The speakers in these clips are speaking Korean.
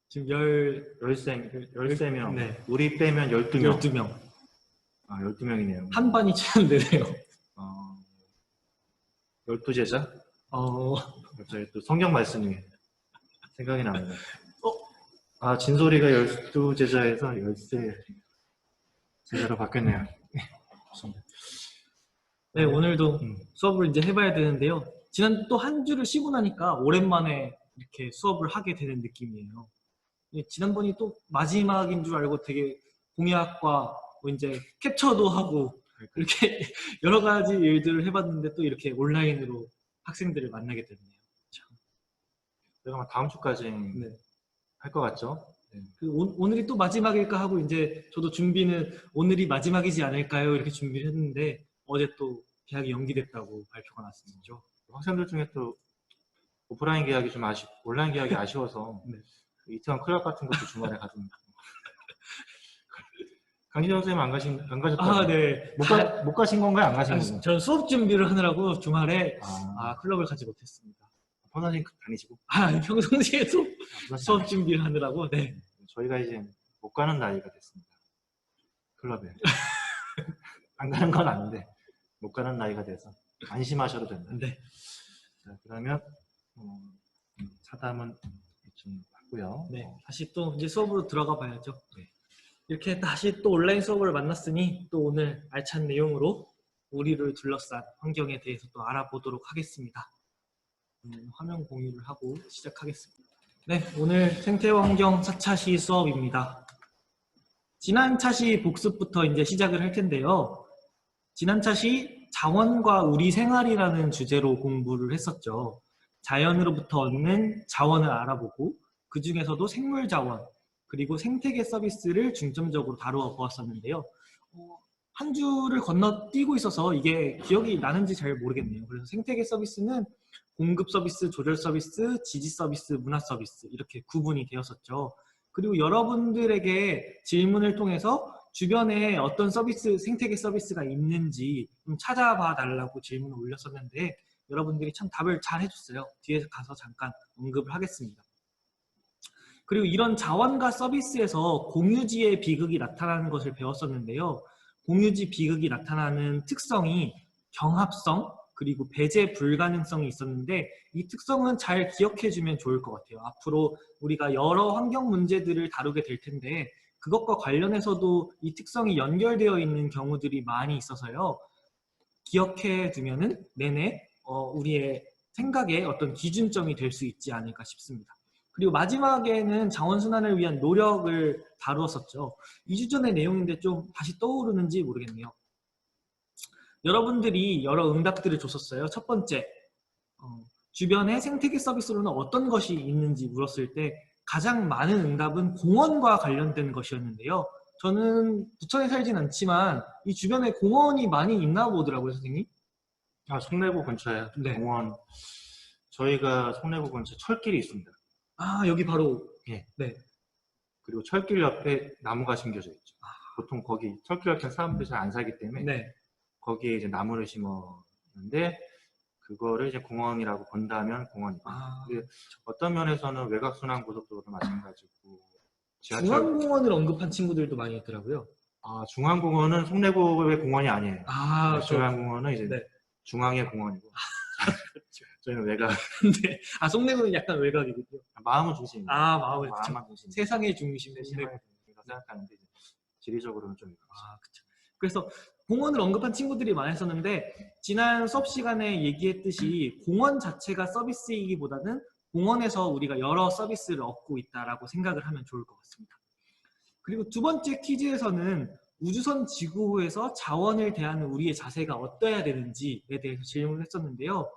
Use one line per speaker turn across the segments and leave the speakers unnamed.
지금
13명.
네.
우리 빼면 12명.
12명.
아, 12명이네요.
한 반이 채운되네요.
12제자? 갑자기 또 성경 말씀이 생각이 나네요. 진소리가 12제자에서 13제자로 바뀌었네요.
네, 오늘도 수업을 이제 해봐야 되는데요. 지난 또 한 주를 쉬고 나니까 오랜만에 이렇게 수업을 하게 되는 느낌이에요. 지난번이 또 마지막인 줄 알고 되게 공약과 뭐 이제 캡처도 하고 이렇게 여러 가지 일들을 해봤는데 또 이렇게 온라인으로 학생들을 만나게 됐네요.
제가 다음 주까지 할 것 같죠? 네.
오늘이 또 마지막일까 하고 이제 저도 준비는 오늘이 마지막이지 않을까요? 이렇게 준비를 했는데 어제 또 계약이 연기됐다고 발표가 났었죠.
학생들 중에 또 오프라인 계약이 좀 온라인 계약이 아쉬워서
네.
이태원 클럽 같은 것도 주말에 가좀 강진영 선생님 안 가셨다고?
네.
못 가신 건가요? 안 가신 건가요?
저는 수업 준비를 하느라고 주말에 클럽을 가지 못했습니다.
평상시에 다니시고?
평상시에도 수업 준비를 하느라고. 네.
저희가 이제 못 가는 나이가 됐습니다. 클럽에. 안 가는 건 아닌데 못 가는 나이가 돼서 안심하셔도 된다.
네.
자, 그러면 차담은 좀 하고요.
네. 다시 또 이제 수업으로 들어가 봐야죠.
네.
이렇게 다시 또 온라인 수업을 만났으니 또 오늘 알찬 내용으로 우리를 둘러싼 환경에 대해서 또 알아보도록 하겠습니다. 화면 공유를 하고 시작하겠습니다. 네, 오늘 생태와 환경 4차 시 수업입니다. 지난 차시 복습부터 이제 시작을 할 텐데요. 지난 차시 자원과 우리 생활이라는 주제로 공부를 했었죠. 자연으로부터 얻는 자원을 알아보고 그 중에서도 생물 자원 그리고 생태계 서비스를 중점적으로 다루어 보았었는데요. 한 주를 건너뛰고 있어서 이게 기억이 나는지 잘 모르겠네요. 그래서 생태계 서비스는 공급 서비스, 조절 서비스, 지지 서비스, 문화 서비스 이렇게 구분이 되었었죠. 그리고 여러분들에게 질문을 통해서 주변에 어떤 서비스, 생태계 서비스가 있는지 좀 찾아봐 달라고 질문을 올렸었는데 여러분들이 참 답을 잘 해줬어요. 뒤에 가서 잠깐 언급을 하겠습니다. 그리고 이런 자원과 서비스에서 공유지의 비극이 나타나는 것을 배웠었는데요. 공유지 비극이 나타나는 특성이 경합성 그리고 배제 불가능성이 있었는데 이 특성은 잘 기억해주면 좋을 것 같아요. 앞으로 우리가 여러 환경 문제들을 다루게 될 텐데 그것과 관련해서도 이 특성이 연결되어 있는 경우들이 많이 있어서요. 기억해두면은 내내 우리의 생각에 어떤 기준점이 될 수 있지 않을까 싶습니다. 그리고 마지막에는 자원순환을 위한 노력을 다루었었죠. 2주 전의 내용인데 좀 다시 떠오르는지 모르겠네요. 여러분들이 여러 응답들을 줬었어요. 첫 번째, 주변에 생태계 서비스로는 어떤 것이 있는지 물었을 때 가장 많은 응답은 공원과 관련된 것이었는데요. 저는 부천에 살진 않지만 이 주변에 공원이 많이 있나 보더라고요, 선생님.
송내구 근처에 공원. 저희가 송내구 근처에 철길이 있습니다.
여기 바로.
네. 그리고 철길 옆에 나무가 심겨져 있죠. 보통 거기 철길 옆에 사람들이 잘 안 살기 때문에 거기에 이제 나무를 심었는데 그거를 이제 공원이라고 본다면 공원이고. 어떤 면에서는 외곽순환고속도로도 마찬가지고.
중앙공원을 언급한 친구들도 많이 있더라고요.
중앙공원은 송내구의 공원이 아니에요. 중앙공원은 이제 중앙의 공원이고. 저희는 외곽.
송내구는 약간 외곽이거든요.
마음의 중심.
마음의
중심.
세상의 중심.
세상의 중심이라고 생각하는데 지리적으로는 좀.
그렇죠. 그래서 공원을 언급한 친구들이 많았었는데 지난 수업 시간에 얘기했듯이 공원 자체가 서비스이기보다는 공원에서 우리가 여러 서비스를 얻고 있다라고 생각을 하면 좋을 것 같습니다. 그리고 두 번째 퀴즈에서는 우주선 지구호에서 자원을 대하는 우리의 자세가 어떠해야 되는지에 대해서 질문을 했었는데요.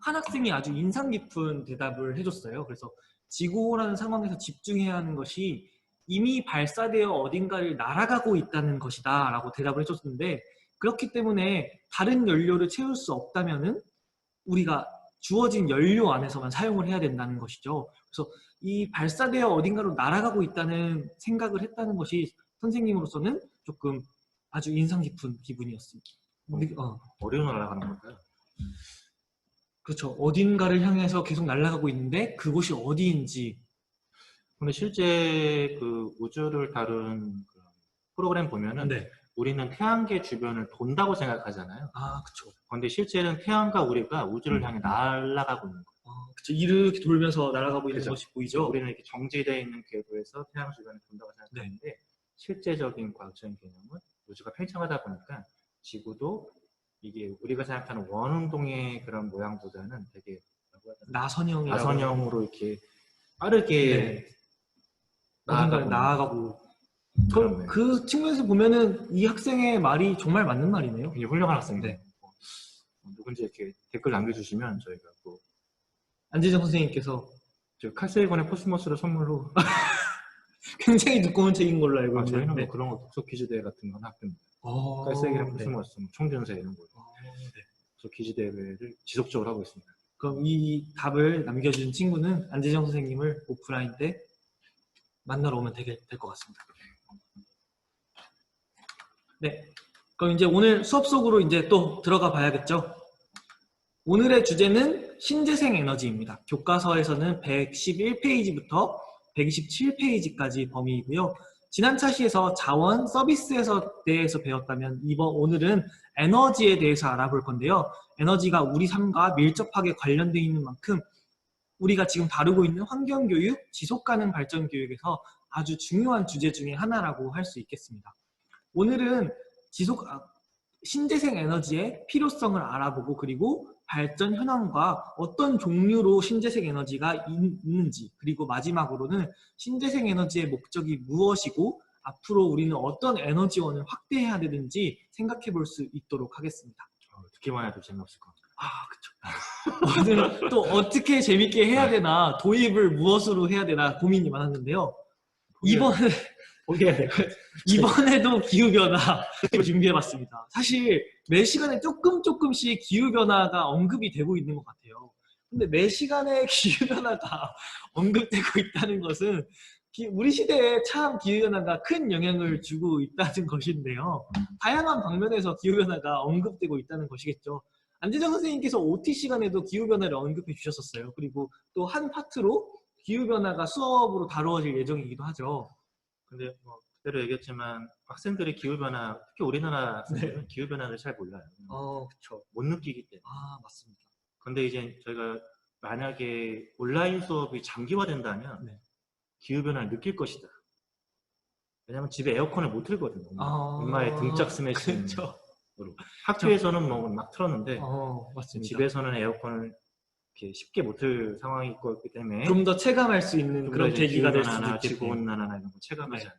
한 학생이 아주 인상 깊은 대답을 해줬어요. 그래서 지구호라는 상황에서 집중해야 하는 것이 이미 발사되어 어딘가를 날아가고 있다는 것이다 라고 대답을 해줬는데 그렇기 때문에 다른 연료를 채울 수 없다면은 우리가 주어진 연료 안에서만 사용을 해야 된다는 것이죠. 그래서 이 발사되어 어딘가로 날아가고 있다는 생각을 했다는 것이 선생님으로서는 조금 아주 인상 깊은 기분이었습니다.
어디로 날아가는 걸까요?
그렇죠. 어딘가를 향해서 계속 날아가고 있는데 그곳이 어디인지.
근데 실제 그 우주를 다룬 그런 프로그램 보면은
네.
우리는 태양계 주변을 돈다고 생각하잖아요.
아, 그쵸.
근데 실제는 태양과 우리가 우주를 향해 날아가고 있는 거예요.
그쵸. 이렇게 돌면서 날아가고 있는
그죠.
것이 보이죠?
우리는 이렇게 정지되어 있는 궤도에서 태양 주변을 돈다고 생각하는데 실제적인 과학적인 개념은 우주가 팽창하다 보니까 지구도 이게 우리가 생각하는 원운동의 그런 모양보다는 되게 나선형으로 이렇게 빠르게
어딘가에 나아가고.
그럼
그 측면에서 보면은 이 학생의 말이 정말 맞는 말이네요.
굉장히 훌륭한 학생이에요. 누군지 이렇게 댓글 남겨주시면 저희가 또
안재정 선생님께서
저 칼세이건의 코스모스를 선물로
굉장히 두꺼운 책인 걸로 알고 있는데
저희는 뭐 그런 거 독서 퀴즈 대회 같은 건 학교입니다. 칼세이건의 코스모스, 총전세 이런 거 독서 퀴즈 대회를 지속적으로 하고 있습니다.
그럼 이 답을 남겨준 친구는 안재정 선생님을 오프라인 때 만나러 오면 될 것 같습니다. 네, 그럼 이제 오늘 수업 속으로 이제 또 들어가 봐야겠죠. 오늘의 주제는 신재생 에너지입니다. 교과서에서는 111페이지부터 127페이지까지 범위이고요. 지난 차시에서 자원 서비스에서 대해서 배웠다면 오늘은 에너지에 대해서 알아볼 건데요. 에너지가 우리 삶과 밀접하게 관련되어 있는 만큼 우리가 지금 다루고 있는 환경교육, 지속가능 발전 교육에서 아주 중요한 주제 중에 하나라고 할 수 있겠습니다. 오늘은 신재생 에너지의 필요성을 알아보고 그리고 발전 현황과 어떤 종류로 신재생 에너지가 있는지 그리고 마지막으로는 신재생 에너지의 목적이 무엇이고 앞으로 우리는 어떤 에너지원을 확대해야 되는지 생각해 볼 수 있도록 하겠습니다.
듣기만 해도 재미없을 것 같아요.
그쵸. 오늘 또 어떻게 재밌게 해야 되나 도입을 무엇으로 해야 되나 고민이 많았는데요. 이번에도 기후변화 준비해봤습니다. 사실 매 시간에 조금씩 기후변화가 언급이 되고 있는 것 같아요. 근데 매 시간에 기후변화가 언급되고 있다는 것은 우리 시대에 참 기후변화가 큰 영향을 주고 있다는 것인데요. 다양한 방면에서 기후변화가 언급되고 있다는 것이겠죠. 안재정 선생님께서 OT 시간에도 기후변화를 언급해 주셨었어요. 그리고 또 한 파트로 기후변화가 수업으로 다루어질 예정이기도 하죠.
근데 뭐 그대로 얘기했지만 학생들이 기후변화, 특히 우리나라 학생들은 기후변화를 잘 몰라요.
그쵸.
못 느끼기 때문에.
맞습니다.
근데 이제 저희가 만약에 온라인 수업이 장기화된다면 기후변화를 느낄 것이다. 왜냐면 집에 에어컨을 못 틀거든요. 엄마의 등짝 스매싱으로. 학교에서는 뭐 막 틀었는데
맞습니다.
집에서는 에어컨을 이렇게 쉽게 못 틀 상황이 있기 때문에
좀 더 체감할 수 있는 그런 계기가 될 수도 있겠네요.
지구온난화나 이런 거 체감하지 않아요.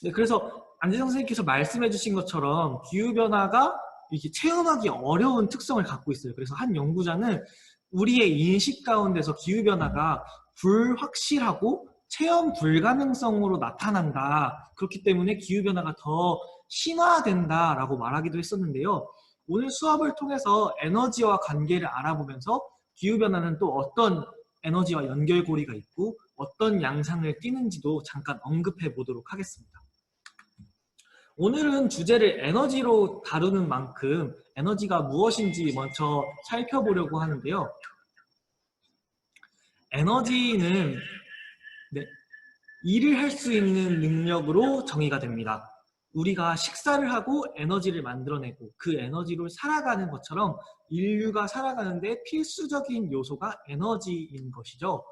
네, 그래서 안재정 선생님께서 말씀해 주신 것처럼 기후변화가 이렇게 체험하기 어려운 특성을 갖고 있어요. 그래서 한 연구자는 우리의 인식 가운데서 기후변화가 불확실하고 체험 불가능성으로 나타난다. 그렇기 때문에 기후변화가 더 심화된다라고 말하기도 했었는데요. 오늘 수업을 통해서 에너지와 관계를 알아보면서 기후변화는 또 어떤 에너지와 연결고리가 있고 어떤 양상을 띠는지도 잠깐 언급해 보도록 하겠습니다. 오늘은 주제를 에너지로 다루는 만큼 에너지가 무엇인지 먼저 살펴보려고 하는데요. 에너지는 일을 할 수 있는 능력으로 정의가 됩니다. 우리가 식사를 하고 에너지를 만들어내고 그 에너지로 살아가는 것처럼 인류가 살아가는데 필수적인 요소가 에너지인 것이죠.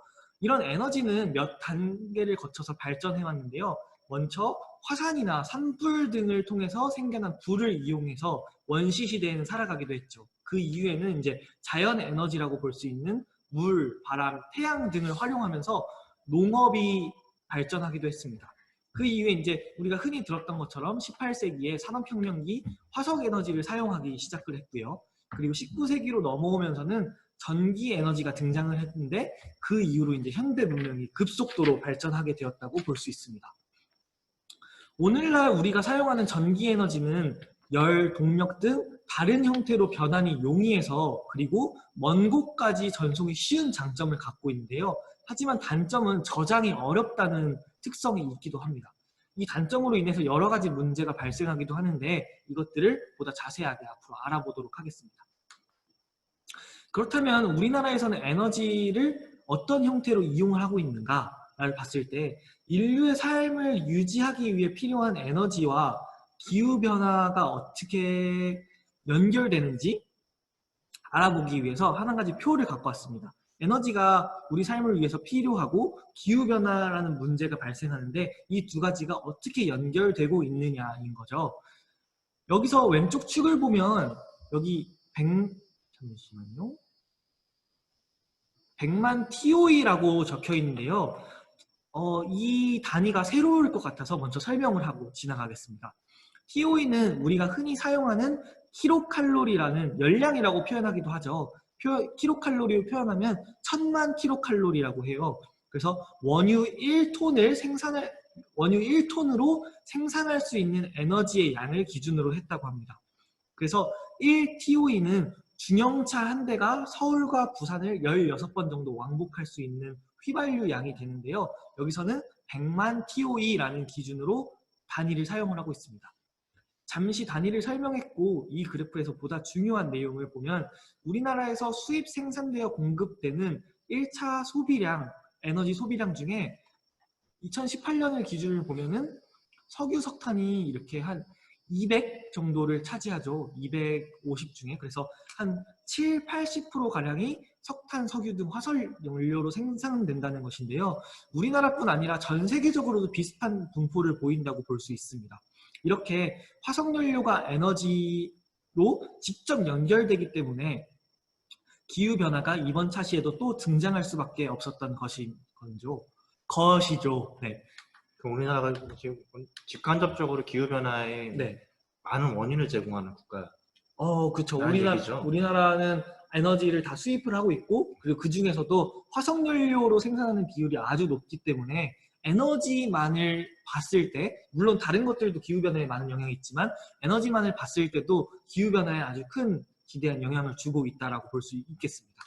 이런 에너지는 몇 단계를 거쳐서 발전해 왔는데요. 먼저 화산이나 산불 등을 통해서 생겨난 불을 이용해서 원시 시대에는 살아가기도 했죠. 그 이후에는 이제 자연 에너지라고 볼 수 있는 물, 바람, 태양 등을 활용하면서 농업이 발전하기도 했습니다. 그 이후에 이제 우리가 흔히 들었던 것처럼 18세기에 산업혁명기 화석 에너지를 사용하기 시작을 했고요. 그리고 19세기로 넘어오면서는 전기 에너지가 등장을 했는데 그 이후로 이제 현대 문명이 급속도로 발전하게 되었다고 볼 수 있습니다. 오늘날 우리가 사용하는 전기 에너지는 열, 동력 등 다른 형태로 변환이 용이해서 그리고 먼 곳까지 전송이 쉬운 장점을 갖고 있는데요. 하지만 단점은 저장이 어렵다는 특성이 있기도 합니다. 이 단점으로 인해서 여러 가지 문제가 발생하기도 하는데 이것들을 보다 자세하게 앞으로 알아보도록 하겠습니다. 그렇다면 우리나라에서는 에너지를 어떤 형태로 이용을 하고 있는가? 봤을 때 인류의 삶을 유지하기 위해 필요한 에너지와 기후변화가 어떻게 연결되는지 알아보기 위해서 한 가지 표를 갖고 왔습니다. 에너지가 우리 삶을 위해서 필요하고 기후변화라는 문제가 발생하는데 이 두 가지가 어떻게 연결되고 있느냐인 거죠. 여기서 왼쪽 축을 보면 여기 100만 TOE라고 적혀 있는데요. 이 단위가 새로울 것 같아서 먼저 설명을 하고 지나가겠습니다. TOE는 우리가 흔히 사용하는 킬로칼로리라는 열량이라고 표현하기도 하죠. 킬로칼로리로 표현하면 1000만 킬로칼로리라고 해요. 그래서 원유 1톤으로 생산할 수 있는 에너지의 양을 기준으로 했다고 합니다. 그래서 1TOE는 중형차 한 대가 서울과 부산을 16번 정도 왕복할 수 있는 휘발유 양이 되는데요. 여기서는 100만 TOE라는 기준으로 단위를 사용을 하고 있습니다. 잠시 단위를 설명했고 이 그래프에서 보다 중요한 내용을 보면 우리나라에서 수입 생산되어 공급되는 1차 소비량, 에너지 소비량 중에 2018년을 기준으로 보면은 석유, 석탄이 이렇게 한 200 정도를 차지하죠. 250 중에. 그래서 한 7, 80%가량이 석탄, 석유 등 화석 연료로 생산된다는 것인데요. 우리나라뿐 아니라 전 세계적으로도 비슷한 분포를 보인다고 볼 수 있습니다. 이렇게 화석 연료가 에너지로 직접 연결되기 때문에 기후변화가 이번 차시에도 또 등장할 수밖에 없었던 것이죠. 네.
그럼 우리나라가 지금 직간접적으로 기후변화에 많은 원인을 제공하는 국가.
그렇죠. 우리나라는 에너지를 다 수입을 하고 있고, 그리고 그 중에서도 화석연료로 생산하는 비율이 아주 높기 때문에 에너지만을 봤을 때, 물론 다른 것들도 기후변화에 많은 영향이 있지만 에너지만을 봤을 때도 기후변화에 아주 큰 기대한 영향을 주고 있다고 볼 수 있겠습니다.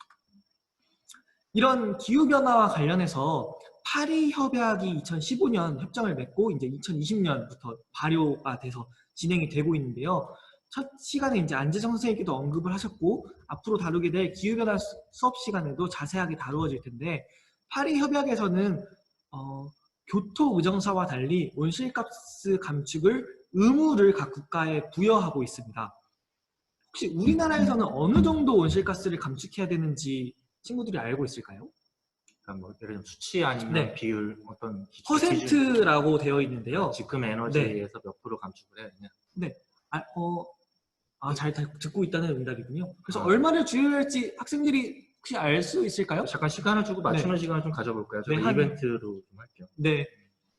이런 기후변화와 관련해서 파리 협약이 2015년 협정을 맺고 이제 2020년부터 발효가 돼서 진행이 되고 있는데요. 첫 시간에 이제 안재정 선생님께도 언급을 하셨고 앞으로 다루게 될 기후변화 수업 시간에도 자세하게 다루어질 텐데 파리 협약에서는 교토 의정사와 달리 온실가스 감축을 의무를 각 국가에 부여하고 있습니다. 혹시 우리나라에서는 어느 정도 온실가스를 감축해야 되는지 친구들이 알고 있을까요?
그러니까 뭐 예를 들면 수치 아니면 비율 어떤
퍼센트라고 되어 있는데요.
지금 에너지에서 몇 프로 감축을 해야 되냐?
네. 잘 듣고 있다는 응답이군요. 그래서 얼마를 줄여야 할지 학생들이 혹시 알 수 있을까요?
잠깐 시간을 주고 맞추는 시간을 좀 가져볼까요? 저희 이벤트로 좀 할게요.
네.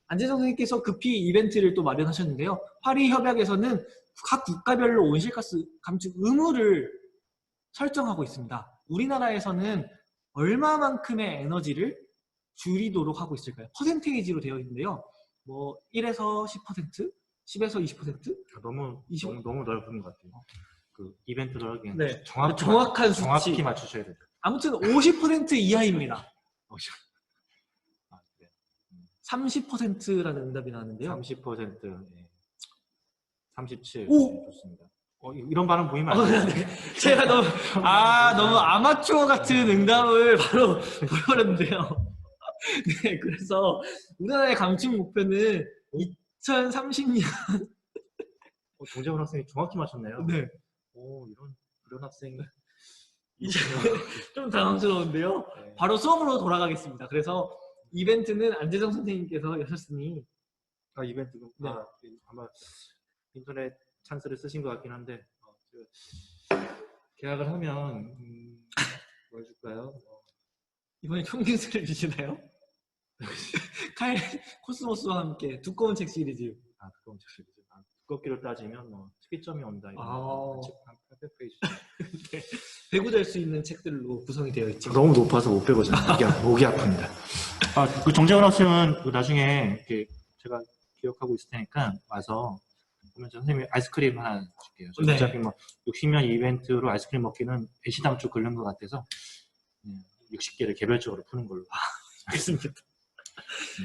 안재정 선생님께서 급히 이벤트를 또 마련하셨는데요. 파리 협약에서는 각 국가별로 온실가스 감축 의무를 설정하고 있습니다. 우리나라에서는 얼마만큼의 에너지를 줄이도록 하고 있을까요? 퍼센테이지로 되어 있는데요. 뭐 1에서 10%, 10에서 20%?
너무 넓은 것 같아요. 그 이벤트를 하기엔
정확한 수치.
정확히 맞추셔야 돼요.
아무튼 50% 이하입니다. 30%라는 응답이 나왔는데요.
30%, 37.
오!
좋습니다. 이런 반응 보이면 안 돼요.
제가 너무 아마추어 같은 응답을 바로 보여버렸는데요. 네, 그래서 우리나라의 감축 목표는 2030년.
정재훈 학생이 정확히 맞췄네요.
네.
이런 학생이.
이제 좀 당황스러운데요. 네. 바로 수업으로 돌아가겠습니다. 그래서 이벤트는 안재정 선생님께서 여셨으니.
이벤트가 아마 인터넷 찬스를 쓰신 것 같긴 한데 계약을 하면 뭘 줄까요?
이번에 총균수를 주시나요? 코스모스와 함께 두꺼운 책 시리즈.
두꺼운 책 시리즈. 두껍기로 따지면 특이점이 온다. 한 800페이지.
네. 배구 될 수 있는 책들로 구성이 되어 있죠.
너무 높아서 못 배우잖아요. 목이 아픕니다. 그 정재훈 학생은 나중에 이렇게 제가 기억하고 있을 테니까 와서 보면 선생님이 아이스크림 하나 줄게요. 어차피 60년 이벤트로 아이스크림 먹기는 애시당초 걸린 것 같아서 60개를 개별적으로 푸는 걸로.
알겠습니다.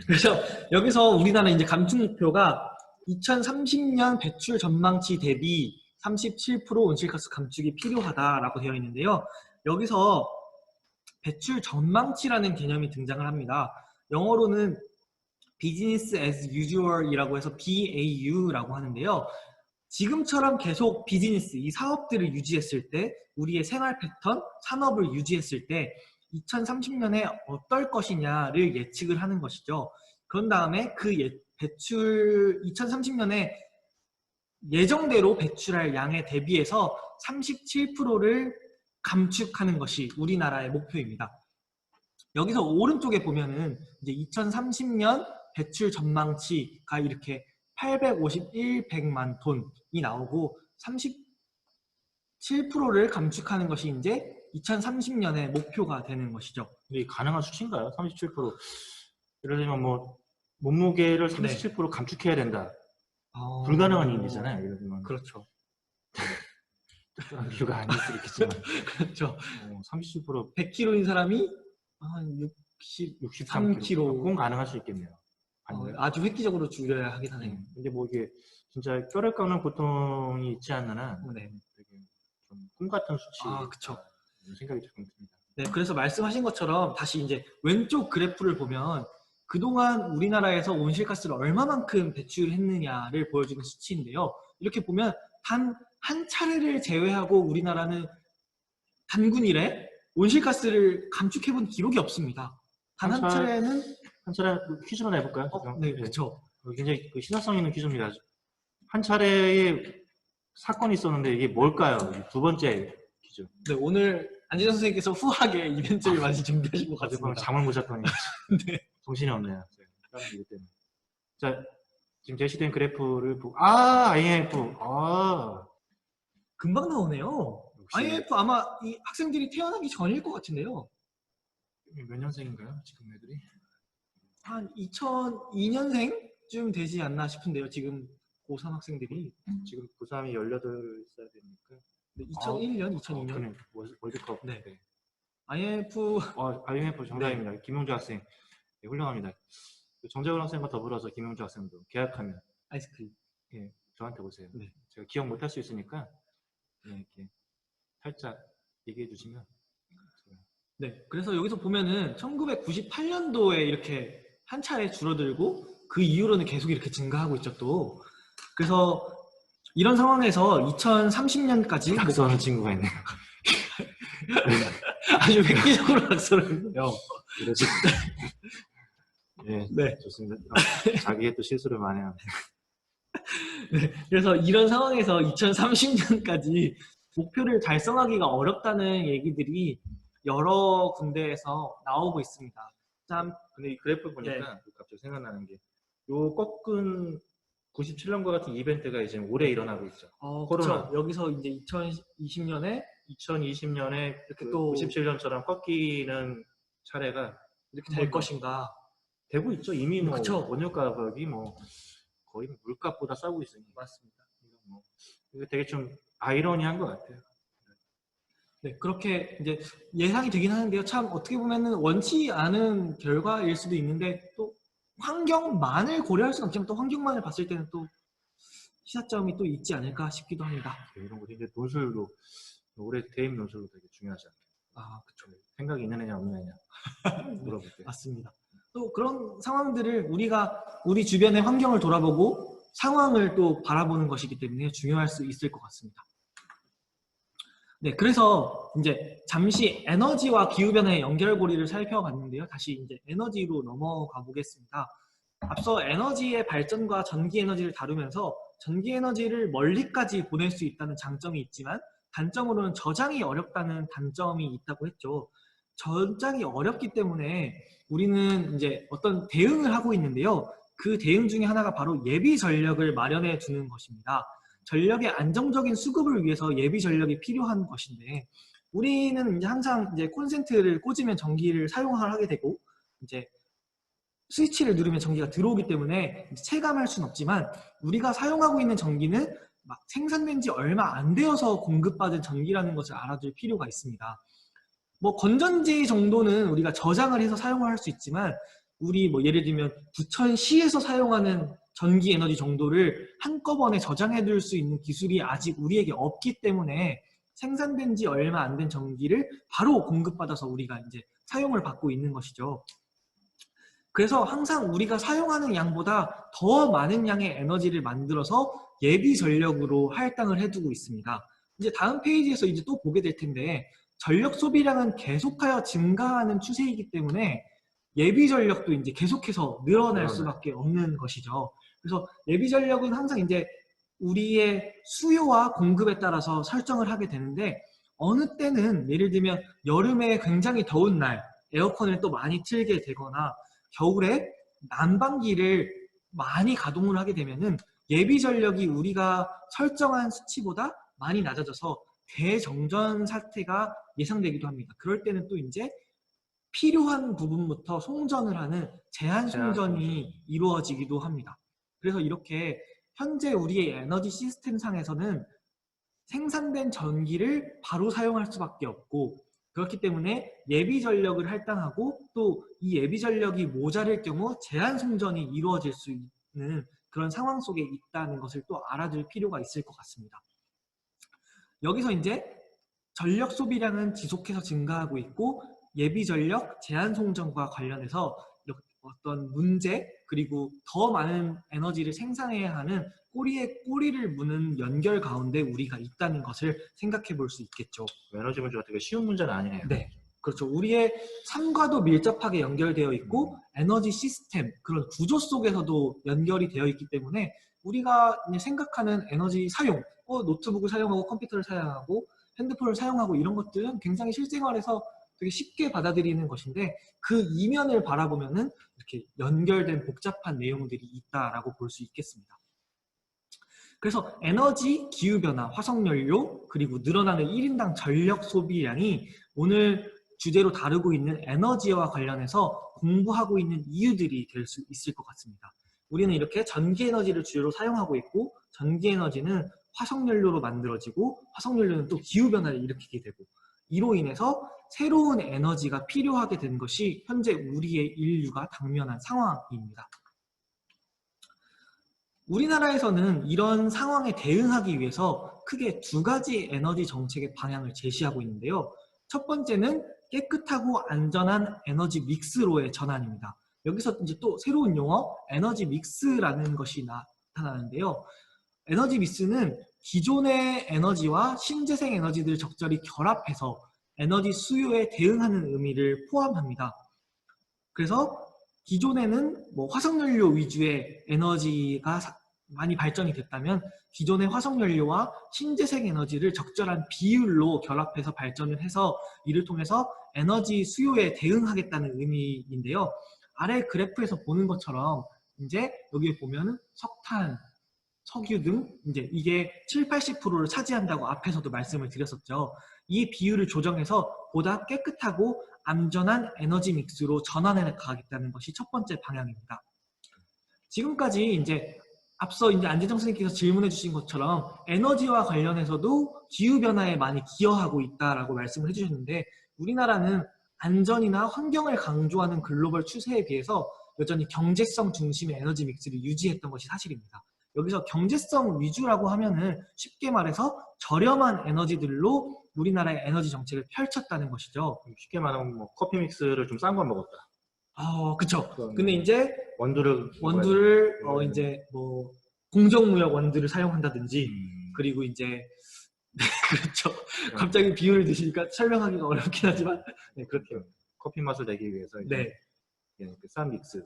그래서 여기서 우리나라 이제 감축 목표가 2030년 배출 전망치 대비 37% 온실가스 감축이 필요하다라고 되어 있는데요. 여기서 배출 전망치라는 개념이 등장을 합니다. 영어로는 Business as usual이라고 해서 BAU라고 하는데요. 지금처럼 계속 비즈니스, 이 사업들을 유지했을 때, 우리의 생활 패턴, 산업을 유지했을 때 2030년에 어떨 것이냐를 예측을 하는 것이죠. 그런 다음에 그 배출 2030년에 예정대로 배출할 양에 대비해서 37%를 감축하는 것이 우리나라의 목표입니다. 여기서 오른쪽에 보면은 이제 2030년 배출 전망치가 이렇게 851백만 톤이 나오고 37%를 감축하는 것이 이제 2030년의 목표가 되는 것이죠.
이게 가능한 수치인가요? 37%. 예를 들면 뭐 몸무게를 37% 감축해야 된다. 불가능한 일이잖아요. 예를 들면.
그렇죠.
특별한 이유가 아닐 수 있겠지만.
그렇죠.
37%
100kg인 사람이 한 63kg.
그건 가능할 수 있겠네요.
아주 획기적으로 줄여야 하긴 하네요.
근데 뭐 이게 진짜 뼈를 깎는 고통이 있지 않는 한
네.
되게 좀 꿈 같은 수치.
그쵸.
생각이 조금 듭니다.
네, 그래서 말씀하신 것처럼 다시 이제 왼쪽 그래프를 보면 그동안 우리나라에서 온실가스를 얼마만큼 배출했느냐를 보여주는 수치인데요. 이렇게 보면 단 한 차례를 제외하고 우리나라는 단군 이래 온실가스를 감축해본 기록이 없습니다. 단 한 차례는
한 차례 퀴즈로 내볼까요?
네, 그렇죠.
굉장히 시사성 있는 퀴즈입니다. 한 차례에 사건이 있었는데 이게 뭘까요? 두 번째 퀴즈.
네, 오늘 안지정 선생님께서 후하게 이벤트를 많이 준비하신 것 같습니다.
잠을 못 잤더니
네.
정신이 없네요. 이것 때문에. 자, 지금 제시된 그래프를 보고 IMF.
금방 나오네요. IMF 아마 이 학생들이 태어나기 전일 것 같은데요.
몇 년생인가요? 지금 애들이?
한 2002년생쯤 되지 않나 싶은데요. 지금 고3 학생들이.
지금 고3이 18살 되니까.
네, 2001년, 2002년.
그래, 월드컵.
네. IMF.
IMF 정답입니다. 네. 김용주 학생. 네, 훌륭합니다. 정재훈 학생과 더불어서 김용주 학생도 계약하면
아이스크림.
예, 저한테 오세요.
네.
제가 기억 못할 수 있으니까 이렇게 살짝 얘기해 주시면.
네. 그래서 여기서 보면은 1998년도에 이렇게 한 차례 줄어들고 그 이후로는 계속 이렇게 증가하고 있죠 또. 그래서 이런 상황에서 2030년까지
낙서하는 친구가 있네요.
아주 획기적으로 낙서를 했네요.
네,
네.
좋습니다. 자기의 또 실수를 많이 합니다.
네, 그래서 이런 상황에서 2030년까지 목표를 달성하기가 어렵다는 얘기들이 여러 군데에서 나오고 있습니다. 참,
근데 이 그래프 보니까
네.
갑자기 생각나는 게 요 꺾은 97년과 같은 이벤트가 이제 올해 일어나고 있죠. 코로나.
그렇죠. 여기서 이제 2020년에
이렇게 또 97년처럼 꺾이는 차례가
이렇게 될 것인가
되고 있죠. 이미 뭐
그쵸.
원유 가격이 뭐 거의 물값보다 싸고 있으니.
맞습니다.
이거 되게 좀 아이러니한 것 같아요.
네, 그렇게 이제 예상이 되긴 하는데요. 참 어떻게 보면은 원치 않은 결과일 수도 있는데 또 환경만을 고려할 수는 없지만 또 환경만을 봤을 때는 또 시사점이 또 있지 않을까 싶기도 합니다.
이런 것도 이제 논술로 올해 대입 논술로 되게 중요하지 않나요?
그렇죠.
생각이 있는 애냐 없는 애냐 물어볼 때.
맞습니다. 또 그런 상황들을 우리가 우리 주변의 환경을 돌아보고 상황을 또 바라보는 것이기 때문에 중요할 수 있을 것 같습니다. 네, 그래서 이제 잠시 에너지와 기후변화의 연결고리를 살펴봤는데요. 다시 이제 에너지로 넘어가 보겠습니다. 앞서 에너지의 발전과 전기에너지를 다루면서 전기에너지를 멀리까지 보낼 수 있다는 장점이 있지만 단점으로는 저장이 어렵다는 단점이 있다고 했죠. 저장이 어렵기 때문에 우리는 이제 어떤 대응을 하고 있는데요. 그 대응 중에 하나가 바로 예비 전력을 마련해 두는 것입니다. 전력의 안정적인 수급을 위해서 예비 전력이 필요한 것인데 우리는 이제 항상 이제 콘센트를 꽂으면 전기를 사용하게 되고 이제 스위치를 누르면 전기가 들어오기 때문에 체감할 수는 없지만 우리가 사용하고 있는 전기는 막 생산된 지 얼마 안 되어서 공급받은 전기라는 것을 알아둘 필요가 있습니다. 뭐 건전지 정도는 우리가 저장을 해서 사용을 할 수 있지만 우리 뭐 예를 들면 부천시에서 사용하는 전기 에너지 정도를 한꺼번에 저장해 둘 수 있는 기술이 아직 우리에게 없기 때문에 생산된 지 얼마 안 된 전기를 바로 공급받아서 우리가 이제 사용을 받고 있는 것이죠. 그래서 항상 우리가 사용하는 양보다 더 많은 양의 에너지를 만들어서 예비 전력으로 할당을 해두고 있습니다. 이제 다음 페이지에서 이제 또 보게 될 텐데 전력 소비량은 계속하여 증가하는 추세이기 때문에 예비 전력도 이제 계속해서 늘어날 수밖에 없는 것이죠. 그래서 예비 전력은 항상 이제 우리의 수요와 공급에 따라서 설정을 하게 되는데 어느 때는 예를 들면 여름에 굉장히 더운 날 에어컨을 또 많이 틀게 되거나 겨울에 난방기를 많이 가동을 하게 되면은 예비 전력이 우리가 설정한 수치보다 많이 낮아져서 대정전 사태가 예상되기도 합니다. 그럴 때는 또 이제 필요한 부분부터 송전을 하는 제한 송전이 이루어지기도 합니다. 그래서 이렇게 현재 우리의 에너지 시스템 상에서는 생산된 전기를 바로 사용할 수밖에 없고 그렇기 때문에 예비 전력을 할당하고 또 이 예비 전력이 모자랄 경우 제한 송전이 이루어질 수 있는 그런 상황 속에 있다는 것을 또 알아둘 필요가 있을 것 같습니다. 여기서 이제 전력 소비량은 지속해서 증가하고 있고 예비 전력 제한 송전과 관련해서 어떤 문제 그리고 더 많은 에너지를 생산해야 하는 꼬리에 꼬리를 무는 연결 가운데 우리가 있다는 것을 생각해 볼 수 있겠죠.
에너지 문제가 되게 쉬운 문제는 아니네요.
네, 그렇죠. 우리의 삶과도 밀접하게 연결되어 있고 에너지 시스템, 그런 구조 속에서도 연결이 되어 있기 때문에 우리가 생각하는 에너지 사용, 노트북을 사용하고 컴퓨터를 사용하고 핸드폰을 사용하고 이런 것들은 굉장히 실생활에서 되게 쉽게 받아들이는 것인데 그 이면을 바라보면은 이렇게 연결된 복잡한 내용들이 있다라고 볼 수 있겠습니다. 그래서 에너지, 기후변화, 화석연료, 그리고 늘어나는 1인당 전력 소비량이 오늘 주제로 다루고 있는 에너지와 관련해서 공부하고 있는 이유들이 될 수 있을 것 같습니다. 우리는 이렇게 전기에너지를 주로 사용하고 있고 전기에너지는 화석연료로 만들어지고 화석연료는 또 기후변화를 일으키게 되고 이로 인해서 새로운 에너지가 필요하게 된 것이 현재 우리의 인류가 당면한 상황입니다. 우리나라에서는 이런 상황에 대응하기 위해서 크게 두 가지 에너지 정책의 방향을 제시하고 있는데요. 첫 번째는 깨끗하고 안전한 에너지 믹스로의 전환입니다. 여기서 이제 또 새로운 용어 에너지 믹스라는 것이 나타나는데요. 에너지 믹스는 기존의 에너지와 신재생 에너지들을 적절히 결합해서 에너지 수요에 대응하는 의미를 포함합니다. 그래서 기존에는 화석연료 위주의 에너지가 많이 발전이 됐다면 기존의 화석연료와 신재생 에너지를 적절한 비율로 결합해서 발전을 해서 이를 통해서 에너지 수요에 대응하겠다는 의미인데요. 아래 그래프에서 보는 것처럼 이제 여기 보면 석탄, 석유 등 이제 이게 70~80%를 차지한다고 앞에서도 말씀을 드렸었죠. 이 비율을 조정해서 보다 깨끗하고 안전한 에너지 믹스로 전환해 가겠다는 것이 첫 번째 방향입니다. 지금까지 이제 앞서 이제 안재정 선생님께서 질문해 주신 것처럼 에너지와 관련해서도 기후변화에 많이 기여하고 있다라고 말씀을 해주셨는데 우리나라는 안전이나 환경을 강조하는 글로벌 추세에 비해서 여전히 경제성 중심의 에너지 믹스를 유지했던 것이 사실입니다. 여기서 경제성 위주라고 하면은 쉽게 말해서 저렴한 에너지들로 우리나라의 에너지 정책을 펼쳤다는 것이죠.
쉽게 말하면 커피 믹스를 좀 싼 걸 먹었다.
그쵸. 근데 이제
원두를
이제 공정무역 원두를 사용한다든지 그리고 이제 네, 그렇죠. 갑자기 비율을 드시니까 설명하기가 어렵긴 하지만 네, 그렇게요.
커피 맛을 내기 위해서
네.
싼 믹스,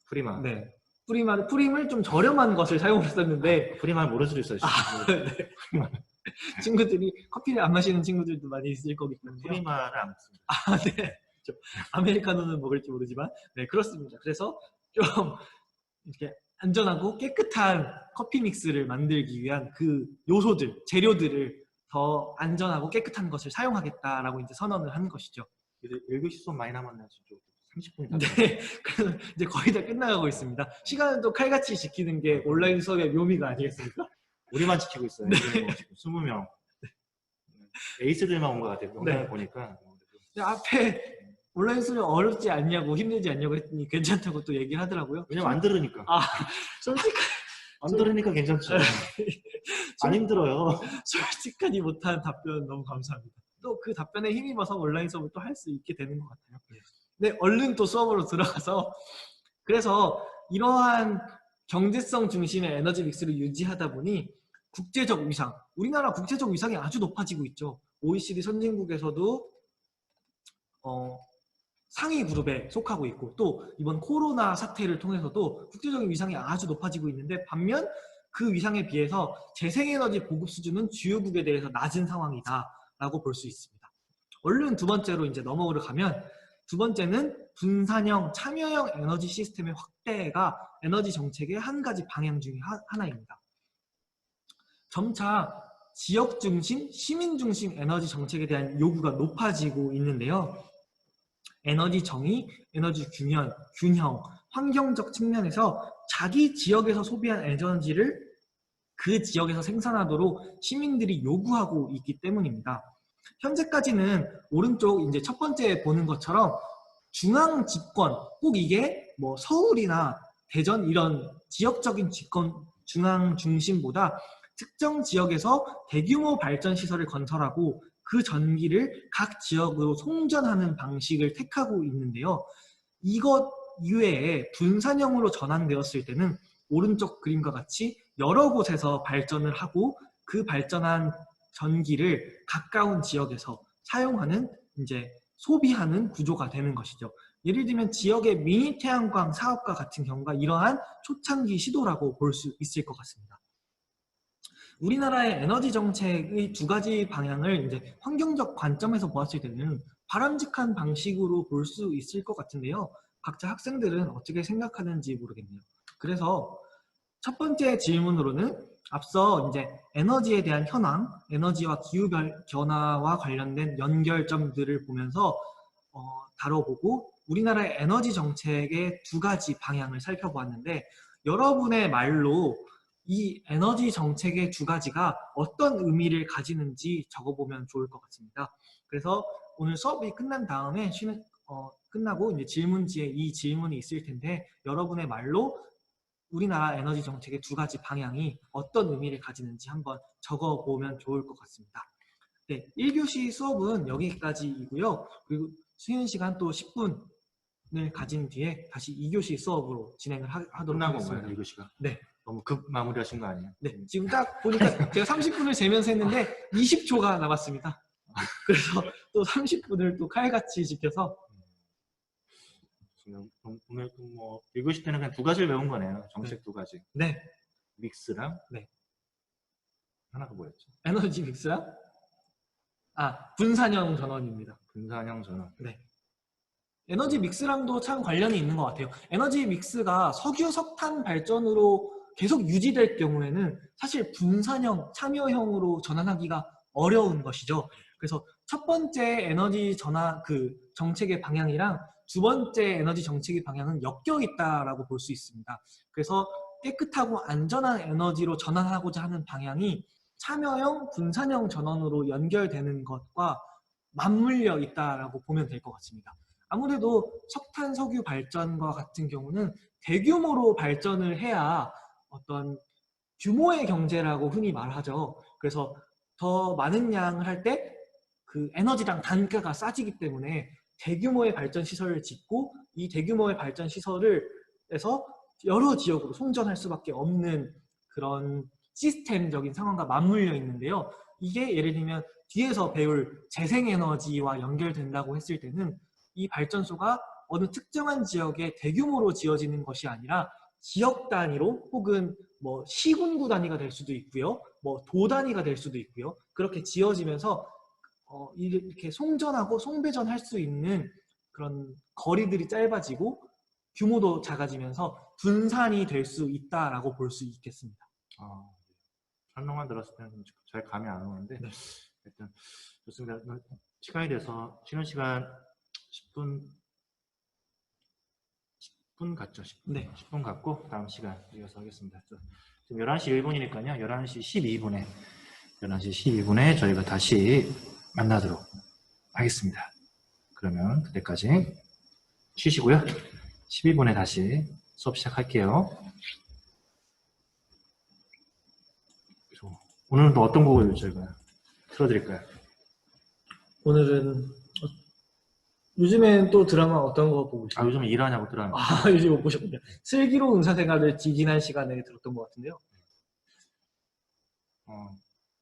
프리마.
네. 프림을 좀 저렴한 것을 사용했었는데
프리마를 모를 수도 있어요.
네. 친구들이 커피를 안 마시는 친구들도 많이 있을 거기 때문에
프리마를 안 먹습니다.
네. 그렇죠. 아메리카노는 먹을지 모르지만 네 그렇습니다. 그래서 좀 이렇게 안전하고 깨끗한 커피 믹스를 만들기 위한 그 요소들, 재료들을 더 안전하고 깨끗한 것을 사용하겠다라고 이제 선언을 하는 것이죠.
1교시 수업 많이 남았네요. 30분이
네, 그래서 이제 거의 다 끝나가고 있습니다. 시간은 또 칼같이 지키는 게 온라인 수업의 묘미가 아니겠습니까?
우리만 지키고 있어요.
네.
20명. 에이스들만 온 것 같아요. 영상을
네.
보니까.
앞에 온라인 수업이 어렵지 않냐고 힘들지 않냐고 했더니 괜찮다고 또 얘기를 하더라고요.
왜냐면 안 들으니까.
솔직히
안 들으니까 괜찮죠. 안 힘들어요.
솔직하지 못한 답변 너무 감사합니다. 또 그 답변에 힘입어서 온라인 수업을 또 할 수 있게 되는 것 같아요. 네, 얼른 또 수업으로 들어가서 그래서 이러한 경제성 중심의 에너지 믹스를 유지하다 보니 국제적 위상, 우리나라 국제적 위상이 아주 높아지고 있죠. OECD 선진국에서도 상위 그룹에 속하고 있고 또 이번 코로나 사태를 통해서도 국제적인 위상이 아주 높아지고 있는데 반면 그 위상에 비해서 재생에너지 보급 수준은 주요국에 대해서 낮은 상황이다라고 볼 수 있습니다. 얼른 두 번째로 이제 넘어오려 가면 두 번째는 분산형, 참여형 에너지 시스템의 확대가 에너지 정책의 한 가지 방향 중에 하나입니다. 점차 지역 중심, 시민 중심 에너지 정책에 대한 요구가 높아지고 있는데요. 에너지 정의, 에너지 균형, 환경적 측면에서 자기 지역에서 소비한 에너지를 그 지역에서 생산하도록 시민들이 요구하고 있기 때문입니다. 현재까지는 오른쪽 이제 첫 번째 보는 것처럼 중앙 집권, 꼭 이게 뭐 서울이나 대전 이런 지역적인 집권 중앙 중심보다 특정 지역에서 대규모 발전 시설을 건설하고 그 전기를 각 지역으로 송전하는 방식을 택하고 있는데요. 이것 이외에 분산형으로 전환되었을 때는 오른쪽 그림과 같이 여러 곳에서 발전을 하고 그 발전한 전기를 가까운 지역에서 사용하는 이제 소비하는 구조가 되는 것이죠. 예를 들면 지역의 미니 태양광 사업과 같은 경우가 이러한 초창기 시도라고 볼 수 있을 것 같습니다. 우리나라의 에너지 정책의 두 가지 방향을 이제 환경적 관점에서 보았을 때는 바람직한 방식으로 볼 수 있을 것 같은데요. 각자 학생들은 어떻게 생각하는지 모르겠네요. 그래서 첫 번째 질문으로는 앞서 이제 에너지에 대한 현황, 에너지와 기후 변화와 관련된 연결점들을 보면서 다뤄보고 우리나라의 에너지 정책의 두 가지 방향을 살펴보았는데 여러분의 말로 이 에너지 정책의 두 가지가 어떤 의미를 가지는지 적어보면 좋을 것 같습니다. 그래서 오늘 수업이 끝난 다음에 끝나고 이제 질문지에 이 질문이 있을 텐데 여러분의 말로 우리나라 에너지 정책의 두 가지 방향이 어떤 의미를 가지는지 한번 적어보면 좋을 것 같습니다. 네, 1교시 수업은 여기까지이고요. 그리고 쉬는 시간 또 10분을 가진 뒤에 다시 2교시 수업으로 진행을 하도록 하겠습니다.
건가요, 2교시가?
네.
너무 급 마무리하신 거 아니에요?
네, 지금 딱 보니까 제가 30분을 재면서 했는데 20초가 남았습니다. 그래서 또 30분을 또 칼같이 지켜서
오늘 뭐 1교시 때는 그냥 두 가지를 배운 거네요. 정책
네.
두 가지.
네.
믹스랑
네.
하나가 뭐였죠?
에너지 믹스랑 분산형 전원입니다.
분산형 전원.
네. 에너지 믹스랑도 참 관련이 있는 것 같아요. 에너지 믹스가 석유, 석탄 발전으로 계속 유지될 경우에는 사실 분산형, 참여형으로 전환하기가 어려운 것이죠. 그래서 첫 번째 에너지 전환 정책의 방향이랑 두 번째 에너지 정책의 방향은 엮여 있다라고 볼 수 있습니다. 그래서 깨끗하고 안전한 에너지로 전환하고자 하는 방향이 참여형, 분산형 전원으로 연결되는 것과 맞물려 있다라고 보면 될 것 같습니다. 아무래도 석탄, 석유 발전과 같은 경우는 대규모로 발전을 해야 어떤 규모의 경제라고 흔히 말하죠. 그래서 더 많은 양을 할 때 그 에너지당 단가가 싸지기 때문에 대규모의 발전 시설을 짓고 이 대규모의 발전 시설에서 여러 지역으로 송전할 수밖에 없는 그런 시스템적인 상황과 맞물려 있는데요. 이게 예를 들면 뒤에서 배울 재생에너지와 연결된다고 했을 때는 이 발전소가 어느 특정한 지역에 대규모로 지어지는 것이 아니라 지역 단위로 혹은 뭐 시군구 단위가 될 수도 있고요. 뭐 도 단위가 될 수도 있고요. 그렇게 지어지면서 이렇게 송전하고 송배전할 수 있는 그런 거리들이 짧아지고 규모도 작아지면서 분산이 될 수 있다라고 볼 수 있겠습니다.
설명만 들었을 때는 잘 감이 안 오는데
네.
일단 좋습니다. 시간이 돼서 쉬는 시간 10분 갖죠. 10분.
네.
10분 갖고 다음 시간 이어서 하겠습니다. 지금 11시 1분이니까요. 11시 12분에 저희가 다시 만나도록 하겠습니다. 그러면 그때까지 쉬시고요. 12분에 다시 수업 시작할게요. 오늘은 또 어떤 곡을 저희가 틀어드릴까요?
오늘은 요즘엔 또 드라마 어떤 거 보고
아,
계세요?
요즘 일하냐고 들었는데.
아, 요즘 못 보셨군요. 슬기로운 의사생활을 지난 시간에 들었던 것 같은데요.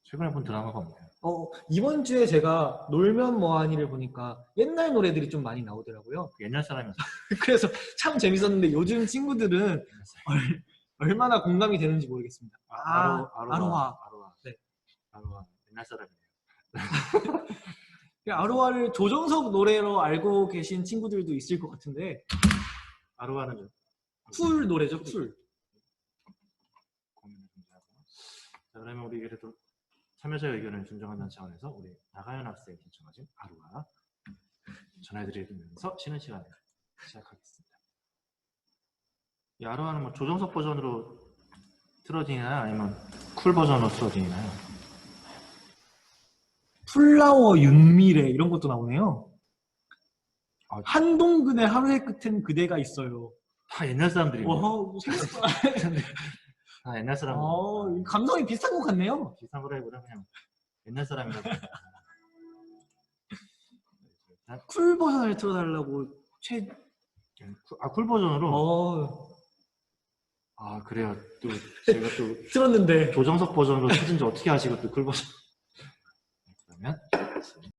최근에 본 드라마가 없네요.
이번 주에 제가 놀면 뭐하니를 보니까 옛날 노래들이 좀 많이 나오더라고요.
옛날 사람이었어요.
그래서 참 재밌었는데 요즘 친구들은 얼마나 공감이 되는지 모르겠습니다. 아로하. 네.
아로하. 옛날 사람이네요.
아로하를 조정석 노래로 알고 계신 친구들도 있을 것 같은데
아로하는 좀
쿨 노래죠, 쿨.
고민을 좀 하고. 자, 그러면 우리 그래도 참여자의 의견을 존중한다는 차원에서 우리 나가연 학생이 신청하신 아로하 전해드리면서 쉬는 시간을 시작하겠습니다. 이 아로하는 뭐 조정석 버전으로 틀어지나요? 아니면 쿨 버전으로 틀어지나요?
플라워 윤미래 이런 것도 나오네요.
아,
한동근의 하루의 끝엔 그대가 있어요.
다 옛날 사람들이네요.
생각보다
다 옛날 사람들.
감성이 비슷한 것 같네요.
비슷한 거라기보다 그냥 옛날 사람이라고.
쿨 버전을 틀어달라고
쿨 버전으로? 그래요. 또 제가 또
틀었는데
조정석 버전으로 찾은지 어떻게 아시고 또 쿨 버전. 그러면